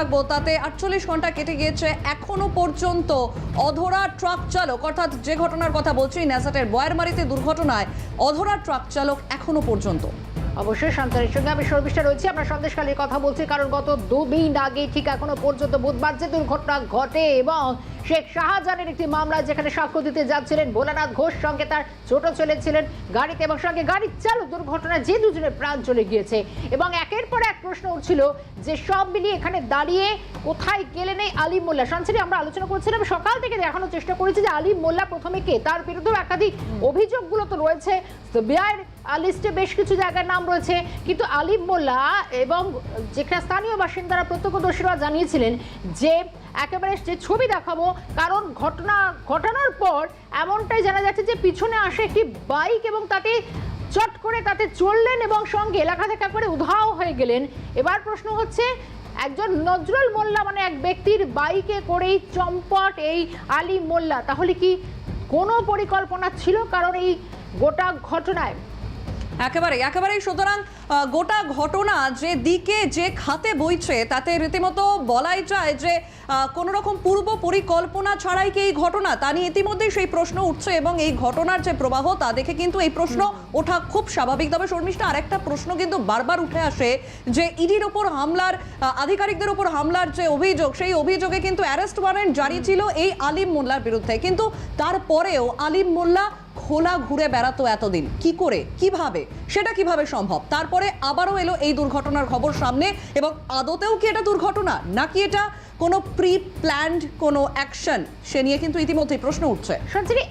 রাখবো, তাতে 48 ঘন্টা কেটে গিয়েছে, এখনো পর্যন্ত অধরা ট্রাক চালক, অর্থাৎ যে ঘটনার কথা বলছি ন্যাসাটের বয়ারমারিতে দুর্ঘটনায় অধরা ট্রাক চালক এখনো পর্যন্ত। অবশ্যই সন্তানের সঙ্গে আমি সর্বিষ্ঠা রয়েছি। আমরা সন্দেশখালীর কথা বলছি কারণ গত 2 দিন আগে ঠিক এখনো পর্যন্ত বুধবার যে দুর্ঘটনা ঘটে এবং শেখ শাহজাহানের একটি মামলা যেখানে সাক্ষ্য দিতে যাচ্ছিলেন ভোলানাথ ঘোষ, সঙ্গে তার ছোট ছেলে ছিলেন গাড়িতে এবং সঙ্গে গাড়ির চালক, দুর্ঘটনায় যে দুজনের প্রাণ চলে গিয়েছে এবং একের পর এক প্রশ্ন উঠছিল যে সব মিলিয়ে এখানে দাঁড়িয়ে কোথায় গেলেন এই আলিম মোল্লা। সঞ্চারী, আমরা আলোচনা করছিলাম সকাল থেকে দেখানোর চেষ্টা করেছি যে আলিম মোল্লা প্রথমে কে, তার বিরুদ্ধেও একাধিক অভিযোগগুলো তো রয়েছে, সিবিআইয়ের লিস্টে বেশ কিছু জায়গার নাম রয়েছে, কিন্তু আলিম মোল্লা এবং যেখানে স্থানীয় বাসিন্দারা প্রত্যক্ষদর্শীরা জানিয়েছিলেন যে একেবারে যে ছবি দেখাবো, কারণ ঘটনার পর এমনটাই জানা যাচ্ছে যে পিছনে আসে একটি বাইক এবং তাতে চট করে তাতে চললেন এবং সঙ্গে এলাকা থেকে করে উধাও হয়ে গেলেন। এবার প্রশ্ন হচ্ছে একজন নজরুল মোল্লা মানে এক ব্যক্তির বাইকে করেই চম্পট এই আলিম মোল্লা, তাহলে কি কোনো পরিকল্পনা ছিল কারণ এই গোটা ঘটনায়? একেবারেই সুতরাং গোটা ঘটনা যে দিকে যে খাতে বইছে তাতে রীতিমতো বলাই যায় যে কোনো রকম পূর্ব পরিকল্পনা ছাড়াই কি এই ঘটনা, তা নিয়ে ইতিমধ্যেই সেই প্রশ্ন উঠছে এবং এই ঘটনার যে প্রবাহ তা দেখে কিন্তু এই প্রশ্ন ওঠা খুব স্বাভাবিক। তবে শর্মিষ্ঠা, আরেকটা প্রশ্ন কিন্তু বারবার উঠে আসে যে ইডির ওপর হামলার, আধিকারিকদের ওপর হামলার যে অভিযোগ, সেই অভিযোগে কিন্তু অ্যারেস্ট ওয়ারেন্ট জারি ছিল এই আলিম মোল্লার বিরুদ্ধে, কিন্তু তারপরেও আলিম মোল্লা খোলা ঘুরে বেড়াতো এতদিন, কি করে, কিভাবে, সেটা কিভাবে সম্ভব? তারপরে আবারও এলো এই দুর্ঘটনার খবর সামনে এবং আদতেও কি এটা দুর্ঘটনা নাকি এটা কোনো প্রি প্ল্যান্ড কোনো অ্যাকশন, সে নিয়ে কিন্তু ইতিমধ্যেই প্রশ্ন উঠছে। সঞ্চারী,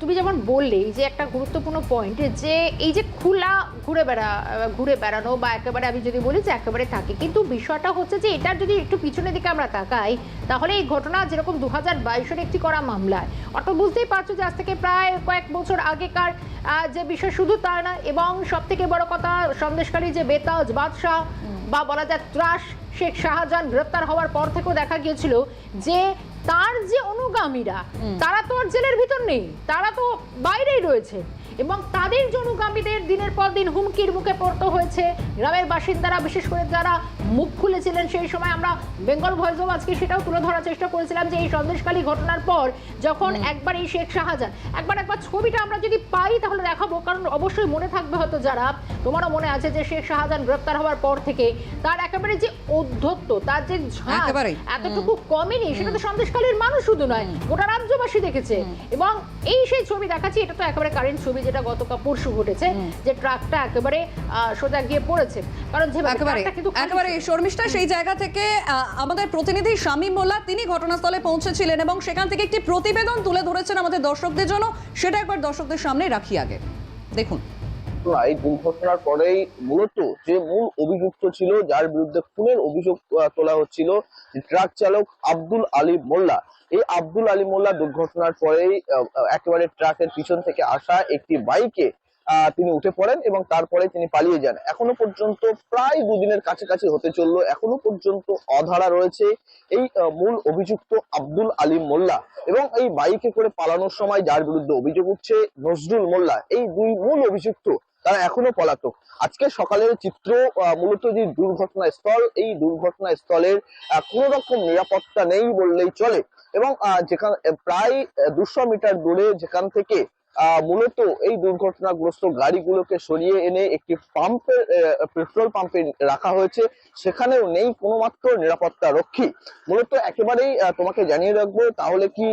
তুমি যেমন বললে যে একটা গুরুত্বপূর্ণ পয়েন্ট যে এই যে খোলা ঘুরে বেড়ানো বা একেবারে আমি যদি বলি যে একেবারে থাকে, কিন্তু বিষয়টা হচ্ছে যে এটা যদি একটু পিছনের দিকে আমরা তাকাই তাহলে এই ঘটনা যেরকম 2022-এর একটি করা মামলায়, অর্থাৎ বুঝতেই পারছো যে আজ থেকে প্রায় কয়েক বছর আগেকার যে বিষয়, শুধু তা না, এবং সব থেকে বড় কথা সন্দেশকারী যে বেতাজ বাদশাহ বা বলা যায় ত্রাস শেখ শাহজাহান গ্রেপ্তার হওয়ার পর থেকেও দেখা গিয়েছিল যে তার যে অনুগামীরা তারা তো আর জেলের ভিতর নেই, তারা তো বাইরেই রয়েছে এবং তাদের যে অনুগামীদের দিনের পর দিন হুমকির মুখে পড়তে হয়েছে। গ্রামের বাসিন্দারা বিশেষ করে যারা মুখ খুলেছিলেন সেই সময়, আমরা বেঙ্গল ভয়েসও আজকে সেটাও তুলে ধরার চেষ্টা করেছিলাম যে এই সন্দেশখালী ঘটনার পর যখন একবার এই শেখ শাহজাহান একবার ছবিটা আমরা যদি পাই তাহলে দেখাবো, কারণ অবশ্যই মনে থাকবে হয়তো যারা, তোমারও মনে আছে যে শেখ শাহজাহান গ্রেপ্তার হওয়ার পর থেকে তার একেবারে যে অধ্যত্ত, তার যে ঝাঁজ এতটুকু কমেনি, সেটা তো সন্দেশখালীর মানুষ শুধু নয় গোটা রাজ্যবাসী দেখেছে এবং এই সেই ছবি দেখাচ্ছি, এটা তো একেবারে কারেন্ট ছবি যেটা গতকাল পরশু ঘটেছে, যে ট্রাকটা একেবারে সোজা গিয়ে পড়েছে। কারণ যে একেবারে শর্মিষ্ঠা, সেই জায়গা থেকে আমাদের প্রতিনিধি শামীম মোল্লা তিনি ঘটনাস্থলে পৌঁছেছিলেন এবং সেখান থেকে একটি প্রতিবেদন তুলে ধরেছেন আমাদের দর্শকদের জন্য, সেটা একবার দর্শকদের সামনে রাখি আগে দেখুন। এই দুর্ঘটনার পরেই মূলত যে মূল অভিযুক্ত ছিল, যার বিরুদ্ধে খুনের অভিযোগ তোলা হচ্ছিল, ট্রাক চালক আব্দুল আলী মোল্লা, এই আব্দুল আলী মোল্লা দুর্ঘটনার পরেই একেবারে ট্রাকের পিছন থেকে আসা একটি বাইকে তিনি উঠে পড়েন এবং তারপরে তিনি পালিয়ে যান। এখনো পর্যন্ত প্রায় 2 দিনের কাছাকাছি হতে চললো, এখনো পর্যন্ত অধরা রয়েছে এই মূল অভিযুক্ত আব্দুল আলী মোল্লা এবং এই বাইকে করে পালানোর সময় যার বিরুদ্ধে অভিযোগ উঠছে নজরুল মোল্লা, এই 2 মূল অভিযুক্ত তারা এখনো পলাতক। আজকে সকালের চিত্র মূলত যে দুর্ঘটনাস্থল, এই দুর্ঘটনাস্থলের কোন রকম নিরাপত্তা নেই বললেই চলে এবং যেখানে প্রায় 200 মিটার দূরে যেখান থেকে মূলত এই দুর্ঘটনাগ্রস্ত গাড়িগুলোকে সরিয়ে এনে একটি পেট্রোল পাম্পে রাখা হয়েছে, সেখানেও নেই কোনো মাত্র নিরাপত্তা রক্ষী। মূলত একেবারেই তোমাকে জানিয়ে রাখবো, তাহলে কি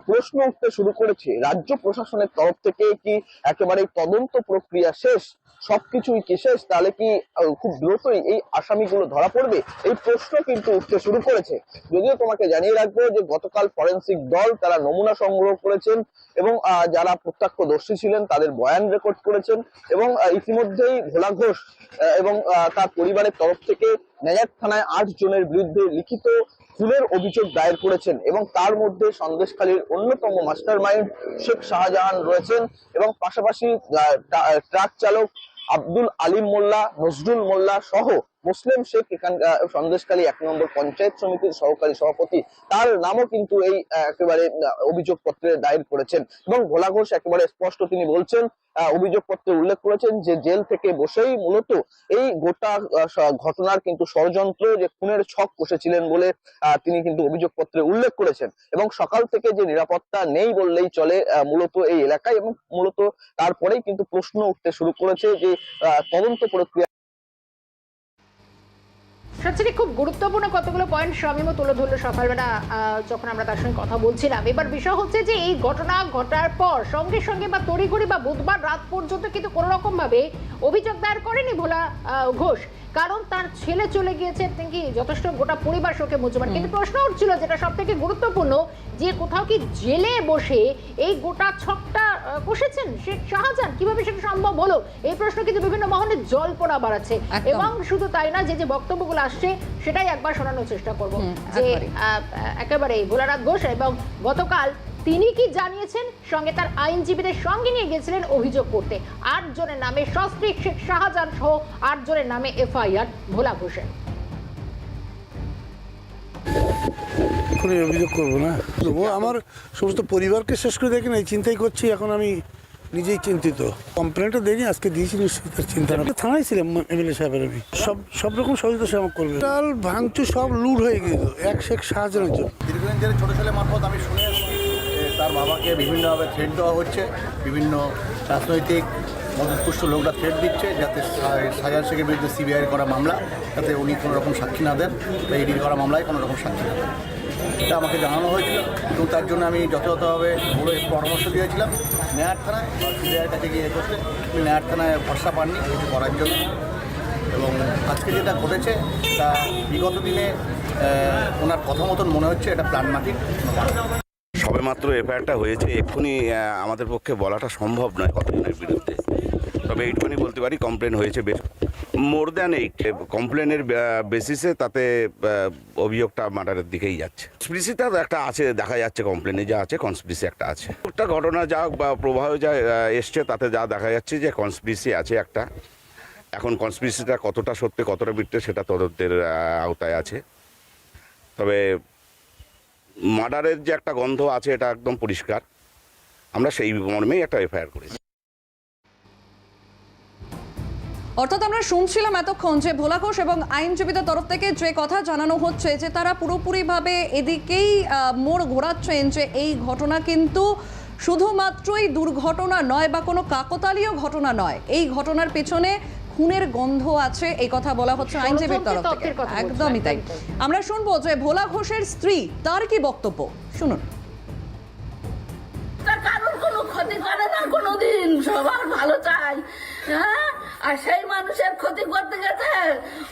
প্রশ্ন উঠতে শুরু করেছে রাজ্য প্রশাসনের তরফ থেকে, কি একেবারেই তদন্ত প্রক্রিয়া শেষ, সবকিছুই কি শেষ, তাহলে কি খুব দ্রুতই এই আসামিগুলো ধরা পড়বে, এই প্রশ্ন কিন্তু উঠতে শুরু করেছে। যদিও তোমাকে জানিয়ে রাখবো যে গতকাল ফরেন্সিক দল তারা নমুনা সংগ্রহ করেছেন এবং যারা প্রত্যক্ষদর্শী ছিলেন তাদের বয়ান রেকর্ড করেছেন এবং ইতিমধ্যেই ভোলা ঘোষ এবং তার পরিবারের তরফ থেকে নেজার থানায় 8 জনের বিরুদ্ধে লিখিত খুনের অভিযোগ দায়ের করেছেন এবং তার মধ্যে সন্দেশখালীর অন্যতম মাস্টার মাইন্ড শেখ শাহজাহান রয়েছেন এবং পাশাপাশি ট্রাক চালক আব্দুল আলিম মোল্লা, নজরুল মোল্লা সহ মুসলিম শেখ এখানকার সন্দেশখালী 1 নম্বর পঞ্চায়েত সমিতির সহকারী সভাপতি, তার নামও কিন্তু এই একেবারে অভিযোগপত্রে দায়ের করেছেন। এবং ভোলা ঘোষ একেবারে স্পষ্ট তিনি বলছেন, অভিযোগপত্রে উল্লেখ করেছেন যে জেল থেকে বসেই মূলত এই গোটা ঘটনার কিন্তু ষড়যন্ত্র, যে খুনের ছক কষেছিলেন বলে তিনি কিন্তু অভিযোগপত্রে উল্লেখ করেছেন। এবং সকাল থেকে যে নিরাপত্তা নেই বললেই চলে মূলত এই এলাকায়, এবং মূলত তারপরেই কিন্তু প্রশ্ন উঠতে শুরু করেছে যে তদন্ত প্রক্রিয়া। সত্যি খুব গুরুত্বপূর্ণ কতগুলো পয়েন্ট শামীমও তুলে ধরলো সকালবেলা যখন আমরা তার সঙ্গে কথা বলছিলাম। এবার বিষয় হচ্ছে যে এই ঘটনা ঘটার পর সঙ্গে সঙ্গে বা তড়িঘড়ি বা বুধবার রাত পর্যন্ত কিন্তু কোনো রকম ভাবে অভিযোগ দায়ের করেনি ভোলা ঘোষ, কারণ তার ছেলে চলে গিয়েছে, তিনি যথেষ্ট গোটা পরিবার শোকে মুহ্যমান। কিন্তু প্রশ্ন উঠছিল যেটা সব থেকে গুরুত্বপূর্ণ, যে কোথাও কি জেলে বসে এই গোটা ছকটা কষেছেন শেখ শাহজাহান, কিভাবে সেটা সম্ভব হলো? এই প্রশ্ন কিন্তু বিভিন্ন মহলে জল্পনা বাড়াচ্ছে। এবং শুধু তাই না, যে বক্তব্যগুলো আসছে সেটাই একবার শোনানোর চেষ্টা করব। যে একেবারে ভোলানাথ ঘোষ এবং গতকাল তিনি কি জানিয়েছেন, সঙ্গে তার আইনজীবীদের সঙ্গে নিয়ে গেছিলেন অভিযোগ করতে। 8 জনের নামে সস্ত্রীক শেখ শাহজাহান সহ 8 জনের নামে এফআইআর ভোলা ঘোষের। অভিযোগ করবো না, আমার সমস্ত পরিবারকে শেষ করে দেখি না, এই চিন্তাই করছি। এখন আমি নিজেই চিন্তিত। কমপ্লেনটা দেয়নি, আজকে দিয়েছি, নিশ্চয়ই তার চিন্তা না। থানায় ছিলাম এমএলএ সাহেবের, আমি সব রকম সহযোগিতা সে আমাকে করবে। ডাল ভাঙচুর সব লুট হয়ে গেছিল এক শেখ শাহজাহানের জন্য। দীর্ঘদিন ধরে ছোটো ছেলে মারফত আমি শুনে এসেছি তার বাবাকে বিভিন্নভাবে থ্রেট দেওয়া হচ্ছে, বিভিন্ন রাজনৈতিক মদতপুষ্ট লোকরা থ্রেট দিচ্ছে যাতে শাহজাহান শেখের বিরুদ্ধে সিবিআই করা মামলা, যাতে উনি কোনো রকম সাক্ষী না দেন বা ইডির করা মামলায় কোনো রকম সাক্ষী না দেন, এটা আমাকে জানানো হয়েছিল। এবং তার জন্য আমি যথাযথভাবে বড় পরামর্শ দিয়েছিলাম নেয়ার থানায়, সিবিআইয়ের কাছে গিয়ে করতে। নেয়ার থানায় ভরসা পাননি কিছু করার জন্য। এবং আজকে যেটা ঘটেছে তা বিগত দিনে ওনার কথা মতন মনে হচ্ছে এটা প্ল্যান মাফিক। সবেমাত্র এফআইআরটা হয়েছে, এক্ষুনি আমাদের পক্ষে বলাটা সম্ভব নয় কতজনের বিরুদ্ধে। তবে এইটুকুনি বলতে পারি কমপ্লেন হয়েছে বেশ মোর দ্যান 8 কমপ্লেনের বেসিসে, তাতে অভিযোগটা মার্ডারের দিকেই যাচ্ছে। কনস্পিরেসিটা একটা আছে, দেখা যাচ্ছে কমপ্লেনে যা আছে কনস্পিরেসি একটা আছে। একটা ঘটনা যা বা প্রবাহ যা এসছে তাতে যা দেখা যাচ্ছে যে কনস্পিরেসি আছে একটা। এখন কনস্পিরেসিটা কতটা সত্যি কতটা মিথ্যে সেটা তদন্তের আওতায় আছে। তবে মার্ডারের যে একটা গন্ধ আছে এটা একদম পরিষ্কার। আমরা সেই মর্মেই একটা এফআইআর করেছি। অর্থাৎ আমরা শুনছিলাম এতক্ষণ যে ভোলা ঘোষ এবং আইনজীবীদের তরফ থেকে যে কথা জানানো হচ্ছে যে তারা পুরোপুরিভাবে এদিকেই মোড় ঘোরাচ্ছেন যে এই ঘটনা কিন্তু শুধুমাত্রই দুর্ঘটনা নয় বা কোনো কাকতালীয় ঘটনা নয়, এই ঘটনার পেছনে খুনের গন্ধ আছে, এই কথা বলা হচ্ছে আইনজীবীর তরফ থেকে। একদমই তাই। আমরা শুনবো যে ভোলা ঘোষের স্ত্রী, তার কি বক্তব্য শুনুন। কারোর কোনো ক্ষতি করে না কোনোদিন, সবার ভালো চাই। হ্যাঁ, আর সেই মানুষের ক্ষতি করতে গেছে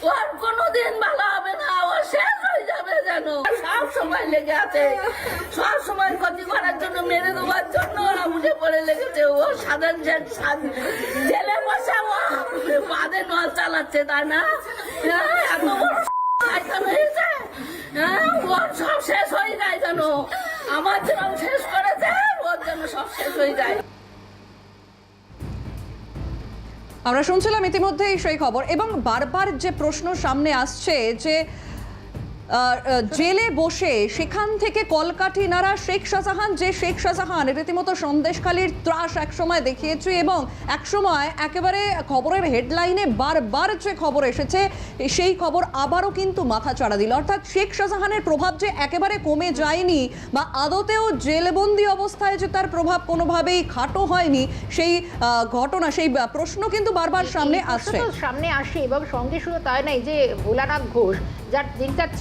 ওর কোনোদিন ভালো হবে না, ও শেষ হয়ে যাবে যেন। সব সময় লেগে আছে, সব সময় ক্ষতি করার জন্য, মেরে দেওয়ার জন্য ওরা উঠে পড়ে লেগেছে। ও সাধারণ জেলে বসে ও বাদে নল চালাচ্ছে, তাই না? এত বড় হয়েছে, ওর সব শেষ হয়ে যায় যেন। আমার যেরকম শেষ করেছে ওর জন্য সব শেষ হয়ে যায়। আমরা শুনছিলাম ইতিমধ্যেই সেই খবর, এবং বারবার যে প্রশ্ন সামনে আসছে যে জেলে বসে সেখান থেকে কলকাঠি নাড়া শেখ শাহজাহান, যে শেখ শাহজাহান রীতিমতো সন্দেশখালীর ত্রাস একসময় দেখিয়েছে, এবং একসময় একেবারে খবরের হেডলাইনে বারবার যে খবর এসেছে সেই খবর আবারও কিন্তু মাথা চাড়া দিল। অর্থাৎ শেখ শাহজাহানের প্রভাব যে একেবারে কমে যায়নি বা আদতেও জেলবন্দি অবস্থায় যে তার প্রভাব কোনোভাবেই খাটো হয়নি, সেই ঘটনা, সেই প্রশ্ন কিন্তু বারবার সামনে আসছে। এবং সঙ্গে শুধু তাই নাই, যে ভোলানাথ ঘোষ যার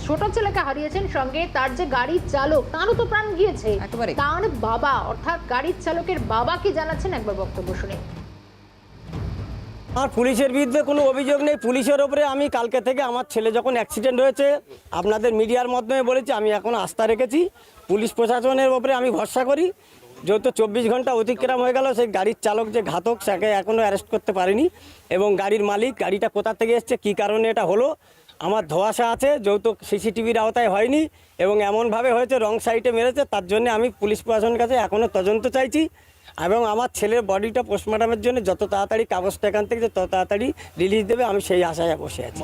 ছোট ছেলেকে হারিয়েছেন, সঙ্গে তার যে গাড়ির চালক তারও তো প্রাণ গিয়েছে, তার বাবা অর্থাৎ গাড়ির চালকের বাবা কি জানাচ্ছেন, একবার বক্তব্য শুনে। আর পুলিশের বিরুদ্ধে কোনো অভিযোগ নেই। পুলিশের ওপরে আমি কালকে থেকে, আমার ছেলে যখন অ্যাক্সিডেন্ট হয়েছে আপনাদের মিডিয়ার মাধ্যমে বলেছি, আমি এখন আস্থা রেখেছি পুলিশ প্রশাসনের ওপরে। আমি ভরসা করি, যেহেতু 24 ঘন্টা অতিক্রম হয়ে গেল, সেই গাড়ির চালক যে ঘাতক তাকে এখনও অ্যারেস্ট করতে পারিনি। এবং গাড়ির মালিক, গাড়িটা কোথা থেকে এসছে, কী কারণে এটা হলো, আমার ধোঁয়াশা আছে, যেহেতু সিসিটিভির আওতায় হয়নি এবং এমনভাবে হয়েছে রং সাইডে মেরেছে, তার জন্য আমি পুলিশ প্রশাসনের কাছে এখনও তদন্ত চাইছি। এবং আমার ছেলের বডিটা পোস্টমর্টমের জন্য যত তাড়াতাড়ি কাগজটা এখান থেকে তত তাড়াতাড়ি রিলিজ দেবে, আমি সেই আশায় বসে আছি।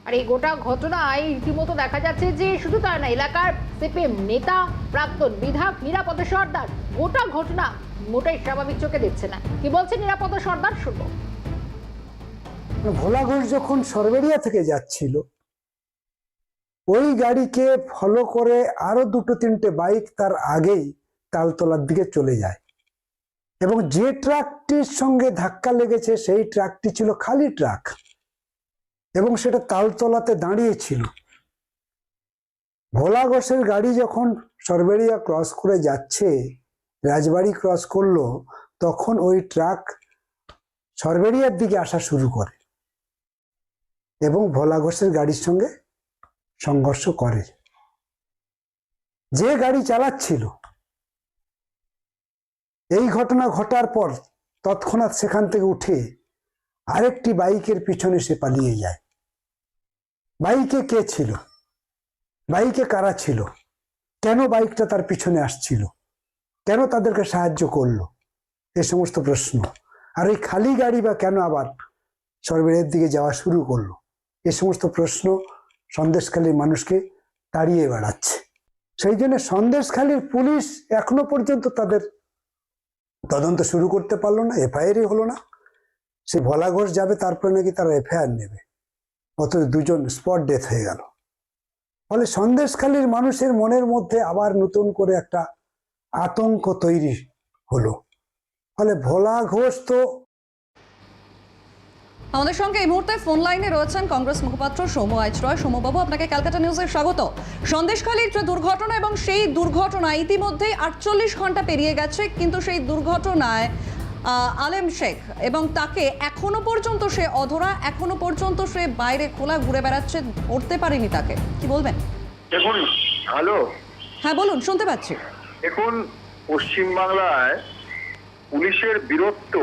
আর এই গোটা ঘটনায় রীতিমতো দেখা যাচ্ছে যে শুধু তাই না, এলাকার সিপিএম নেতা, প্রাক্তন বিধায়ক নিরাপদ সর্দার গোটা ঘটনা মোটাই স্বাভাবিক চোখে দেখছে না। কি বলছে নিরাপদ সর্দার, শুনবো। ভোলা ঘোষ যখন সরবেরিয়া থেকে যাচ্ছিল, ওই গাড়িকে ফলো করে আরো 2-3টে বাইক তার আগেই তালতলার দিকে চলে যায় এবং যে ট্রাকটির সঙ্গে ধাক্কা লেগেছে সেই ট্রাকটি ছিল খালি ট্রাক এবং সেটা তালতলাতে দাঁড়িয়েছিল। ভোলা ঘোষের গাড়ি যখন সরবেরিয়া ক্রস করে যাচ্ছে, রাজবাড়ি ক্রস করলো, তখন ওই ট্রাক সরবেরিয়ার দিকে আসা শুরু করে এবং ভোলা ঘোষের গাড়ির সঙ্গে সংঘর্ষ করে। যে গাড়ি চালাচ্ছিল, এই ঘটনা ঘটার পর তৎক্ষণাৎ সেখান থেকে উঠে আরেকটি বাইকের পিছনে সে পালিয়ে যায়। বাইকে কে ছিল, বাইকে কারা ছিল, কেন বাইকটা তার পিছনে আসছিল, কেন তাদেরকে সাহায্য করলো, এ সমস্ত প্রশ্ন। আর এই খালি গাড়ি বা কেন আবার সরবেরিয়ার দিকে যাওয়া শুরু করলো, এ সমস্ত প্রশ্ন সন্দেশখালীর মানুষকে তাড়িয়ে বেড়াচ্ছে। সেই জন্য সন্দেশখালীর পুলিশ এখনো পর্যন্ত তাদের তদন্ত শুরু করতে পারলো না, এফআইআরই হলো না। সে ভোলা ঘোষ যাবে, তারপরে নাকি তারা এফআইআর নেবে, অথচ 2জন স্পট ডেথ হয়ে গেল। ফলে সন্দেশখালীর মানুষের মনের মধ্যে আবার নতুন করে একটা আতঙ্ক তৈরি হলো। ফলে ভোলা ঘোষ তো। আমাদের সঙ্গে এই মুহূর্তে ফোন লাইনে রয়েছেন কংগ্রেস মুখপাত্র সৌম্য আইচ রয়। সৌম্যবাবু, আপনাকে ক্যালকাটা নিউজে স্বাগত। সন্দেশখালীর যে দুর্ঘটনা এবং সেই দুর্ঘটনা ইতিমধ্যেই 48 ঘন্টা পেরিয়ে গেছে, কিন্তু সেই দুর্ঘটনায় আলেম শেখ এবং তাকে এখনো পর্যন্ত সে অধরা, এখনো পর্যন্ত সে বাইরে খোলা ঘুরে বেড়াচ্ছে, ধরতে পারেনি তাকে, কি বলবেন? দেখুন, হ্যালো, হ্যাঁ বলুন, শুনতে পাচ্ছি। দেখুন, পশ্চিমবাংলায় পুলিশের বীরত্ব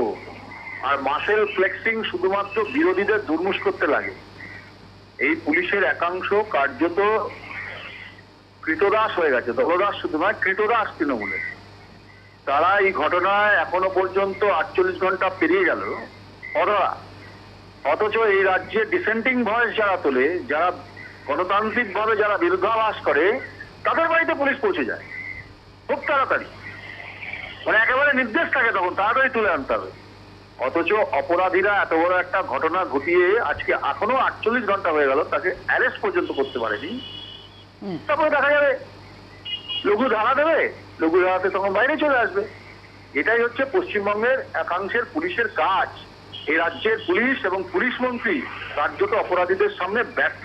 আর মাসেল ফ্লেক্সিং শুধুমাত্র বিরোধীদের দুর্মুষ করতে লাগে। এই পুলিশের একাংশ কার্যত কৃতদাস হয়ে গেছে, দলদাস শুধু নয়, কৃতদাস তৃণমূলে। তারা এই ঘটনায় এখনো পর্যন্ত 48 ঘন্টা পেরিয়ে গেল অধরা। অথচ এই রাজ্যে ডিসেন্টিং ভয়েস যারা তোলে, যারা গণতান্ত্রিকভাবে যারা বিরোধাভাস করে, তাদের বাড়িতে পুলিশ পৌঁছে যায় খুব তাড়াতাড়ি, মানে একেবারে নির্দেশ থাকে তখন তাড়াতাড়ি তুলে আনতে হবে। অথচ অপরাধীরা এত বড় একটা ঘটনা ঘটিয়ে আজকে এখনো 48 ঘন্টা হয়ে গেল, তাকে অ্যারেস্ট পর্যন্ত করতে পারেনি। তারপরে দেখা যাবে লঘু ধারা দেবে, লঘু ধারাতে তখন বাইরে চলে আসবে। এটাই হচ্ছে পশ্চিমবঙ্গের একাংশের পুলিশের কাজ। এই রাজ্যের পুলিশ এবং পুলিশ মন্ত্রী কার্যত অপরাধীদের সামনে ব্যর্থ।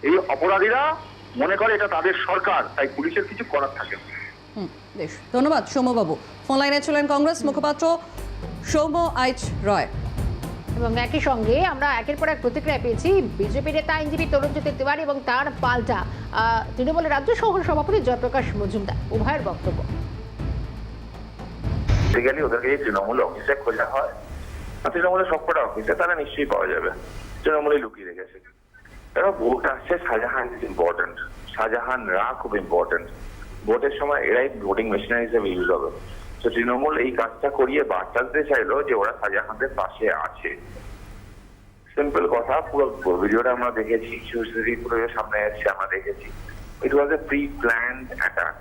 এই অপরাধীরা মনে করে এটা তাদের সরকার, তাই পুলিশের কিছু করার থাকে না। বেশ, ধন্যবাদ সৌম্যবাবু। ফোন লাইনে ছিলেন কংগ্রেস মুখপাত্র সৌম্য আইচ রয়। এবং একই সঙ্গে আমরা একের পর এক প্রতিক্রিয়া পেয়েছি বিজেপি নেতা আইনজীবী তরুণজ্যোতি তিওয়ারি এবং তার পাল্টা তৃণমূলের রাজ্য সহ সভাপতি জয়প্রকাশ মজুমদার, উভয়ের বক্তব্য। ওদেরকে যদি তৃণমূল অফিসে খোঁজা হয়, তৃণমূলের সবকটা অফিসে তারা নিশ্চয়ই পাওয়া যাবে। তৃণমূলে লুকিয়ে রেখেছে। তারা ভোট আসছে, শাহজাহান ইজ ইম্পর্টেন্ট, শাহজাহানরা খুব ইম্পর্টেন্ট। ভোটের সময় এরাই ভোটিং মেশিনারি হিসেবে ইউজ হবে। তো তৃণমূল এই কাজটা করিয়ে বার্তা দিতে চাইলো যে ওরা শাহজাহানদের পাশে আছে। সিম্পল কথা, পুরো ভিডিওটা আমরা দেখেছি, পুরো সামনে আসছে, আমরা দেখেছি। ইট ওয়াজ এ প্রি প্ল্যান্ড অ্যাটাক।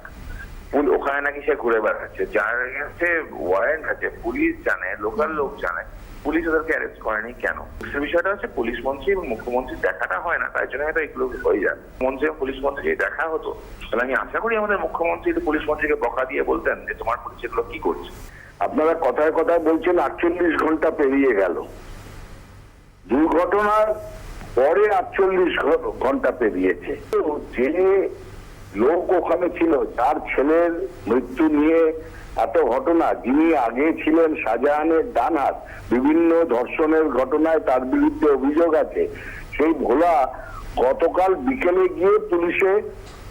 ওখানে নাকি সে ঘুরে বেড়াচ্ছে, যার কাছে ওয়ারেন্ট আছে, পুলিশ জানে, লোকাল লোক জানে, পুলিশ ওদেরকে অ্যারেস্ট করেনি কেন? বিষয়টা হচ্ছে পুলিশ মন্ত্রী এবং মুখ্যমন্ত্রীর দেখাটা হয় না, তাই জন্য হয়তো এগুলো হয়ে যায়। মন্ত্রী এবং পুলিশ মন্ত্রী যদি দেখা হতো, তাহলে আমি আশা করি আমাদের মুখ্যমন্ত্রী পুলিশ মন্ত্রীকে বকা দিয়ে বলতেন যে তোমার পুলিশ এগুলো কি করছে। আপনারা কথায় কথায় বলছেন 48 ঘন্টা পেরিয়ে গেল, দুর্ঘটনার পরে 48 ঘন্টা পেরিয়েছে। যে লোক ওখানে ছিল, যার ছেলের মৃত্যু নিয়ে এত ঘটনা, যিনি আগে ছিলেন শাহজাহানের ডান হাত, বিভিন্ন ধর্ষণের ঘটনায় তার বিরুদ্ধে অভিযোগ আছে, সেই ভোলা গতকাল বিকেলে গিয়ে পুলিশে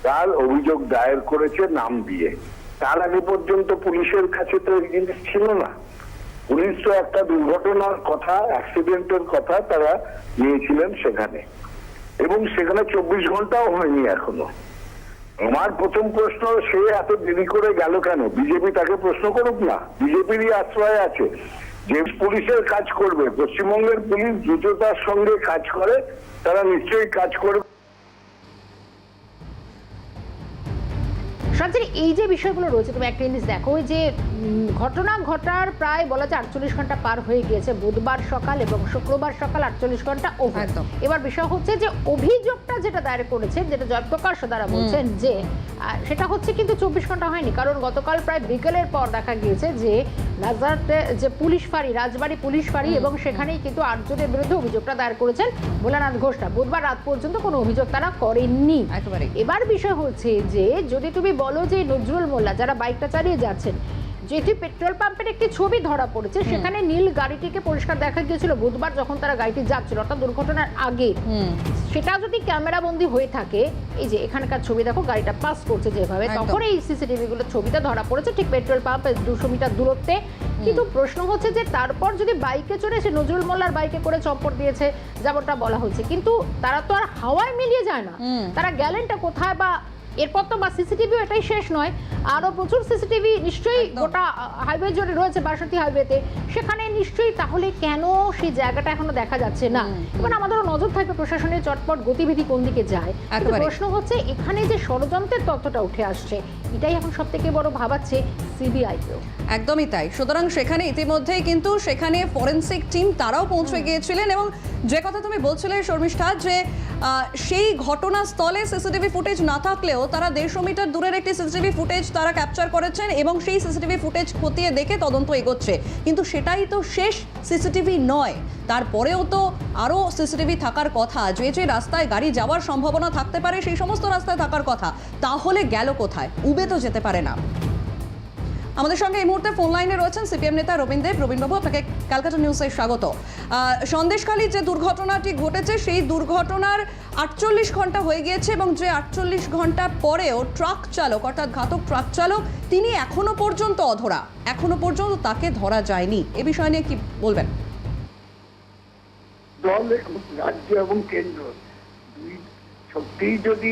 তার অভিযোগ দায়ের করেছে নাম দিয়ে। তার আগে পর্যন্ত পুলিশের কাছে তো এই জিনিস ছিল না। পুলিশ তো একটা দুর্ঘটনার কথা, অ্যাক্সিডেন্টের কথা তারা নিয়েছিলেন সেখানে, এবং সেখানে 24 ঘন্টাও হয়নি এখনো। আমার প্রথম প্রশ্ন, সে এত দেরি করে গেল কেন? বিজেপি তাকে প্রশ্ন করুক না, বিজেপিরই আশ্রয় আছে। যে পুলিশের কাজ করবে, পশ্চিমবঙ্গের পুলিশ দ্রুততার সঙ্গে কাজ করে, তারা নিশ্চয়ই কাজ করবে। সঞ্জয়, এই যে বিষয়গুলো রয়েছে, তুমি একটা জিনিস দেখো যে ঘটনা ঘটার প্রায় বলা যায় 48 ঘন্টা পার হয়ে গিয়েছে, বুধবার সকাল এবং শুক্রবার সকাল 48 ঘন্টা ওভার। এবার বিষয় হচ্ছে যে অভিযোগটা যেটা দায়ের করেছেন, যেটা জয়প্রকাশ দ্বারা বলছেন যে সেটা হচ্ছে কিন্তু 24 ঘন্টা হয়নি, কারণ গতকাল প্রায় বিকেলের পর দেখা গিয়েছে যে রাজবাড়িতে যে পুলিশ ফাঁড়ি, রাজবাড়ি পুলিশ ফাঁড়ি, এবং সেখানেই কিন্তু 8 জনের বিরুদ্ধে অভিযোগটা দায়ের করেছেন ভোলানাথ ঘোষরা। বুধবার রাত পর্যন্ত কোনো অভিযোগ তারা করেননি। এবার বিষয় হচ্ছে যে যদি তুমি বলো যে নজরুল মোল্লা যারা বাইকটা চালিয়ে যাচ্ছেন, যেটি পেট্রোল পাম্পের একটি ছবি ধরা পড়েছে, সেখানে নীল গাড়িটিকে পরিষ্কার দেখা গিয়েছিল বুধবার যখন তারা গাড়িটি যাচ্ছিল, অর্থাৎ দুর্ঘটনার আগে। সেটা যদি ক্যামেরা বন্দী হয়ে থাকে, এই যে এখানকার ছবি দেখো, গাড়িটা পাস করছে যেভাবে, তখন এই সিসিটিভি গুলো ছবিটা ধরা পড়েছে ঠিক পেট্রোল পাম্পের 200 মিটার দূরত্বে। কিন্তু প্রশ্ন হচ্ছে যে তারপর যদি বাইকে চড়ে সে নজরুল মোল্লার বাইকে করে চম্পট দিয়েছে যেমনটা বলা হচ্ছে, কিন্তু তারা তো আর হাওয়ায় মিলিয়ে যায় না, তারা গেলেনটা কোথায়? বা এরপর তো বা সিসিটিভি এটাই শেষ নয়, আরো প্রচুর সিসিটিভি নিশ্চয়ই গোটা হাইওয়ে জুড়ে রয়েছে, 62 হাইওয়েতে, সেখানে নিশ্চয়ই তাহলে কেন সেই জায়গাটা এখনো দেখা যাচ্ছে না? এবার আমাদেরও নজর থাকবে প্রশাসনের চটপট গতিবিধি কোন দিকে যায়। প্রশ্ন হচ্ছে এখানে যে ষড়যন্ত্রের তথ্যটা উঠে আসছে, এটাই এখন সব থেকে বড় ভাবাচ্ছে সিবিআইকেও। একদমই তাই। সুতরাং সেখানে ইতিমধ্যেই কিন্তু সেখানে ফরেন্সিক টিম তারাও পৌঁছে গিয়েছিলেন, এবং যে কথা তুমি বলছিলে শর্মিষ্ঠা, যে সেই ঘটনাস্থলে সিসিটিভি ফুটেজ না থাকলেও তারা 150 মিটার দূরের একটি সিসিটিভি ফুটেজ তারা ক্যাপচার করেছেন, এবং সেই সিসিটিভি ফুটেজ খতিয়ে দেখে তদন্ত এগোচ্ছে। কিন্তু সেটাই তো শেষ সিসিটিভি নয়, তারপরেও তো আরও সিসিটিভি থাকার কথা। যে যে রাস্তায় গাড়ি যাওয়ার সম্ভাবনা থাকতে পারে সেই সমস্ত রাস্তায় থাকার কথা, তাহলে গেল কোথায়? উবে তো যেতে পারে না। আমাদের সঙ্গে এই মুহূর্তে ফোন লাইনে রয়েছেন সিপিএম নেতা রবীন দেব। রবীনবাবু, আপনাকে ক্যালকাটা নিউজে স্বাগত। সন্দেশখালী যে দুর্ঘটনাটি ঘটেছে, সেই দুর্ঘটনার 48 ঘন্টা হয়ে গিয়েছে, এবং যে 48 ঘন্টা পরেও ট্রাক চালক, অর্থাৎ ঘাতক ট্রাক চালক, তিনি এখনো পর্যন্ত অধরা, এখনো পর্যন্ত তাকে ধরা যায়নি। এ বিষয় নিয়ে কি বলবেন? দল, রাজ্য এবং কেন্দ্র সত্যিই যদি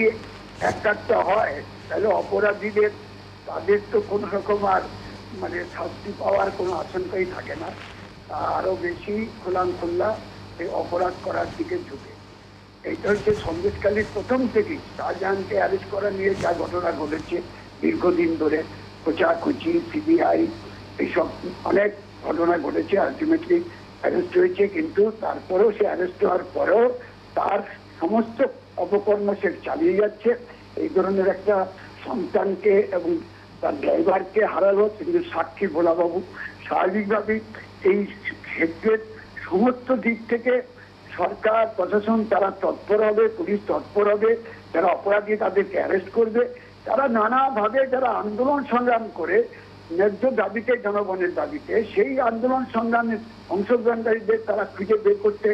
একটা হয়, তাহলে অপরাধীদের তাদের তো কোনো রকম আর শাস্তি পাওয়ার কোনো আশঙ্কাই থাকে না, আরো বেশি খোলামখুল্লা এই অপরাধ করার দিকে ঝুঁকে। এইটা হচ্ছে সন্দেশখালীর প্রথম থেকেই শাহজাহানকে অ্যারেস্ট করা নিয়ে যা ঘটনা ঘটেছে দীর্ঘদিন ধরে, খোঁচাখুচি, সিবিআই, এইসব অনেক ঘটনা ঘটেছে। আলটিমেটলি অ্যারেস্ট হয়েছে, কিন্তু তারপরেও সে অ্যারেস্ট হওয়ার পরেও তার সমস্ত অপকর্ম সে চালিয়ে যাচ্ছে। এই ধরনের একটা সন্তানকে এবং তার ড্রাইভারকে হারালো, কিন্তু সাক্ষী ভোলাবাবু। স্বাভাবিকভাবেই এই ক্ষেত্রে সমস্ত দিক থেকে সরকার, প্রশাসন তারা তৎপর হবে, পুলিশ তৎপর হবে, যারা অপরাধী তাদেরকে অ্যারেস্ট করবে। তারা নানাভাবে যারা আন্দোলন সংগ্রাম করে ন্যায্য দাবিতে, জনগণের দাবিতে, সেই আন্দোলন সংগ্রামের অংশগ্রহণকারীদের তারা খুঁজে বের করতে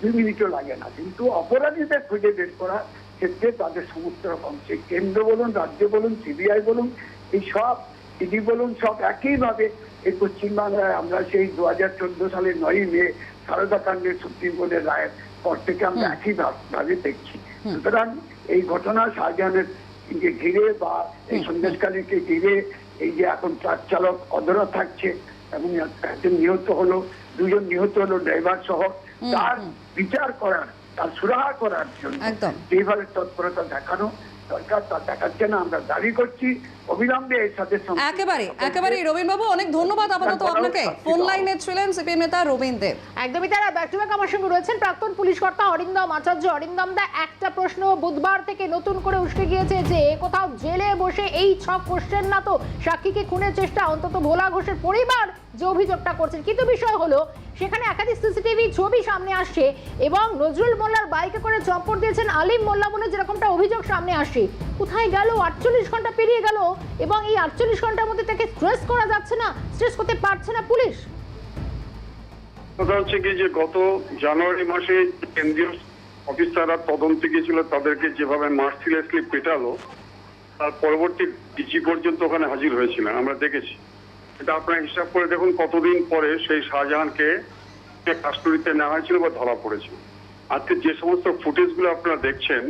2 মিনিটও লাগে না, কিন্তু অপরাধীদের খুঁজে বের করা ক্ষেত্রে তাদের সমস্ত রকম, সে কেন্দ্র বলুন, রাজ্য বলুন, সিবিআই বলুন, এই সব ইডি বলুন, সব একইভাবে এই পশ্চিমবাংলায় আমরা সেই 2014 সালের 9ই মে সারদা কাণ্ডের সুপ্রিম কোর্টের রায়ের পর থেকে আমরা একইভাবে দেখছি। সুতরাং এই ঘটনা শাহজাহানের ঘিরে বা এই সন্দেশকালীকে ঘিরে এই যে এখন ট্রাক চালক অধরা থাকছে এবং একজন নিহত হলো, 2 জন নিহত হলো ড্রাইভার সহ, তার বিচার করার, তার সুরাহা করার জন্য যেভাবে তৎপরতা দেখানো দরকার তা দেখাচ্ছে না। আমরা দাবি করছি অবিলম্বে এর সাথে একেবারে রবীনবাবু, অনেক ধন্যবাদ আপাতত আপনাকে। ফোন লাইনে ছিলেন সিপিএম নেতা রবীন দেব। একদমই তারা ব্যাক টু ব্যাক আমার সঙ্গে রয়েছেন প্রাক্তন পুলিশ কর্তা অরিন্দম আচার্য। অরিন্দম দা, একটা প্রশ্ন বুধবার থেকে নতুন করে উঠে গিয়েছে যে কোথাও জেলে বসে এই ছক করছেন না তো সাক্ষীকে খুনের চেষ্টা, অন্তত ভোলা ঘোষের পরিবার যে অভিযোগটা করছেন, কিন্তু বিষয় হলো সেখানে একাধিক সিসিটিভি ছবি সামনে আসছে, এবং নজরুল মোল্লার বাইকে করে চম্পট দিয়েছেন আলিম মোল্লা বলে যেরকমটা অভিযোগ সামনে আসছে। কোথায় গেল? 48 ঘন্টা পেরিয়ে গেল, এবং এই 48 ঘন্টার মধ্যে তাকে স্ট্রেস করা যাচ্ছে না, স্ট্রেস করতে পারছে না পুলিশ। কথা হচ্ছে কি যে গত জানুয়ারি মাসে কেন্দ্রীয় অফিসাররা তদন্তে গিয়েছিল, তাদেরকে যেভাবে মার্সিলেসলি পেটালো, তার পরবর্তী ডিজি পর্যন্ত ওখানে হাজির হয়েছিলেন, আমরা দেখেছি। এটা আপনারা হিসাব করে দেখুন কতদিন পরে সেই শাহজাহানকে কাস্টডিতে নেওয়া হয়েছিল বা ধরা পড়েছিল। আজকে যে সমস্ত ফুটেজগুলো আপনারা দেখছেন,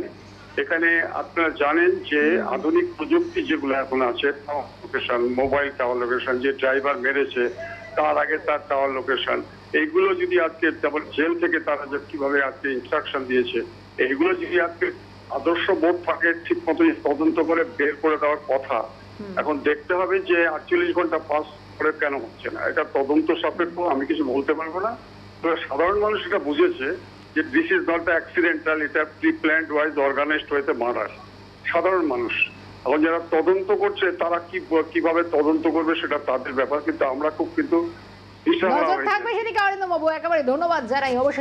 এখানে আপনারা জানেন যে আধুনিক প্রযুক্তি যেগুলো এখন আছে, লোকেশন, মোবাইল টাওয়ার লোকেশন, যে ড্রাইভার মেরেছে তার আগে তার টাওয়ার লোকেশন, এইগুলো যদি আজকে তারপর জেল থেকে তারা যে কিভাবে আজকে ইনস্ট্রাকশন দিয়েছে, এইগুলো যদি আজকে আদর্শ বোধ থাকে ঠিক মতো তদন্ত করে বের করে দেওয়ার কথা। এখন দেখতে হবে যে 48 ঘন্টা পাস করে কেন হচ্ছে না, এটা তদন্ত সাপেক্ষ, আমি কিছু বলতে পারবো না। তবে সাধারণ মানুষ এটা বুঝেছে যে দিস ইজ নট অ্যাক্সিডেন্টাল, এটা প্রি প্ল্যান্ড ওয়াইজ অর্গানাইজড ওয়েতে মার্ডার। সাধারণ মানুষ এখন যারা তদন্ত করছে তারা কিভাবে তদন্ত করবে সেটা তাদের ব্যাপার, কিন্তু আমরা খুব কিন্তু নজর থাকবে সেদিকে অরিন্দম বাবু, একেবারে ধন্যবাদ জানাই অবশ্যই।